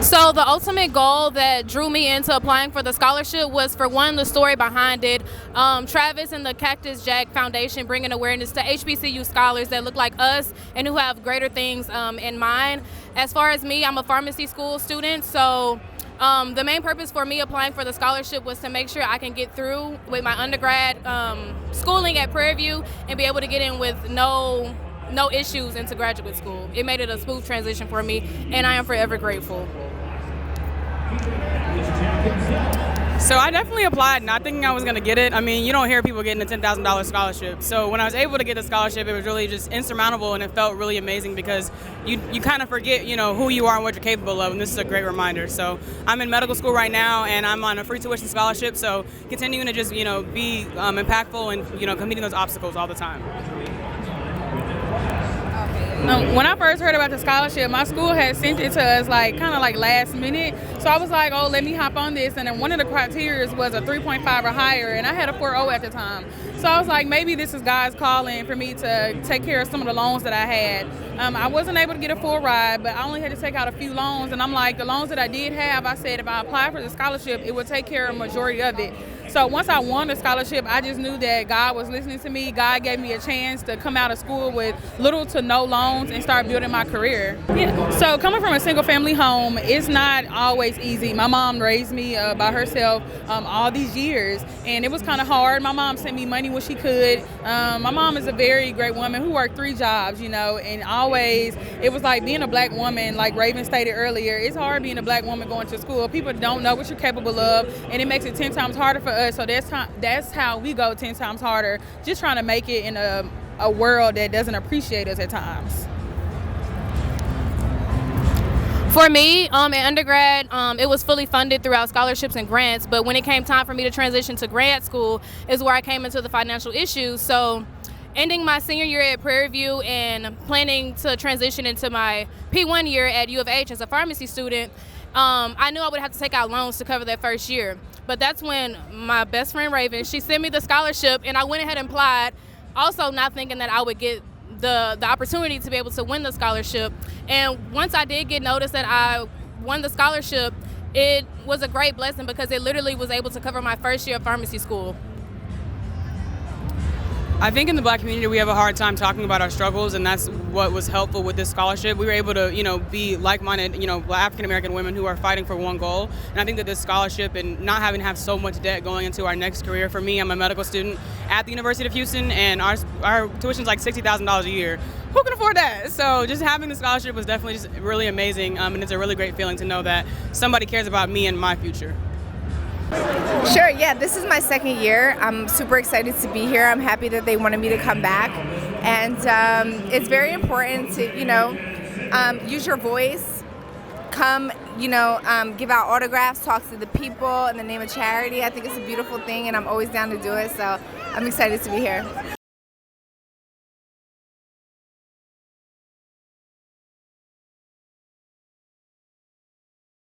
So the ultimate goal that drew me into applying for the scholarship was, for one, the story behind it. Travis and the Cactus Jack Foundation bringing awareness to HBCU scholars that look like us and who have greater things in mind. As far as me, I'm a pharmacy school student, so the main purpose for me applying for the scholarship was to make sure I can get through with my undergrad schooling at Prairie View and be able to get in with no issues into graduate school. It made it a smooth transition for me, and I am forever grateful. So I definitely applied not thinking I was going to get it. I mean, you don't hear people getting a $10,000 scholarship. So when I was able to get the scholarship, it was really just insurmountable, and it felt really amazing because you kind of forget, who you are and what you're capable of, and this is a great reminder. So I'm in medical school right now, and I'm on a free tuition scholarship, so continuing to just, be impactful and, meeting those obstacles all the time. When I first heard about the scholarship, my school had sent it to us kind of last minute. So I was like, oh, let me hop on this. And then one of the criteria was a 3.5 or higher, and I had a 4.0 at the time. So I was like, maybe this is God's calling for me to take care of some of the loans that I had. I wasn't able to get a full ride, but I only had to take out a few loans. And I'm like, the loans that I did have, I said if I applied for the scholarship, it would take care of a majority of it. So once I won the scholarship, I just knew that God was listening to me. God gave me a chance to come out of school with little to no loans and start building my career. Yeah. So coming from a single family home, it's not always easy. My mom raised me by herself all these years, and it was kind of hard. My mom sent me money when she could. My mom is a very great woman who worked 3 jobs, and always it was like being a black woman, like Raven stated earlier, it's hard being a black woman going to school. People don't know what you're capable of, and it makes it 10 times harder for us. So that's how we go 10 times harder, just trying to make it in a world that doesn't appreciate us at times. For me, in undergrad, it was fully funded throughout scholarships and grants, but when it came time for me to transition to grad school is where I came into the financial issues. So ending my senior year at Prairie View and planning to transition into my P1 year at U of H as a pharmacy student, I knew I would have to take out loans to cover that first year. But that's when my best friend Raven, she sent me the scholarship, and I went ahead and applied, also not thinking that I would get the opportunity to be able to win the scholarship. And once I did get notice that I won the scholarship, it was a great blessing because it literally was able to cover my first year of pharmacy school. I think in the black community, we have a hard time talking about our struggles, and that's what was helpful with this scholarship. We were able to, be like-minded, African-American women who are fighting for one goal. And I think that this scholarship and not having to have so much debt going into our next career, for me, I'm a medical student at the University of Houston, and our tuition's like $60,000 a year. Who can afford that? So just having the scholarship was definitely just really amazing, and it's a really great feeling to know that somebody cares about me and my future. Sure, yeah, this is my second year. I'm super excited to be here. I'm happy that they wanted me to come back. And it's very important to, use your voice, come, give out autographs, talk to the people in the name of charity. I think it's a beautiful thing, and I'm always down to do it, so I'm excited to be here.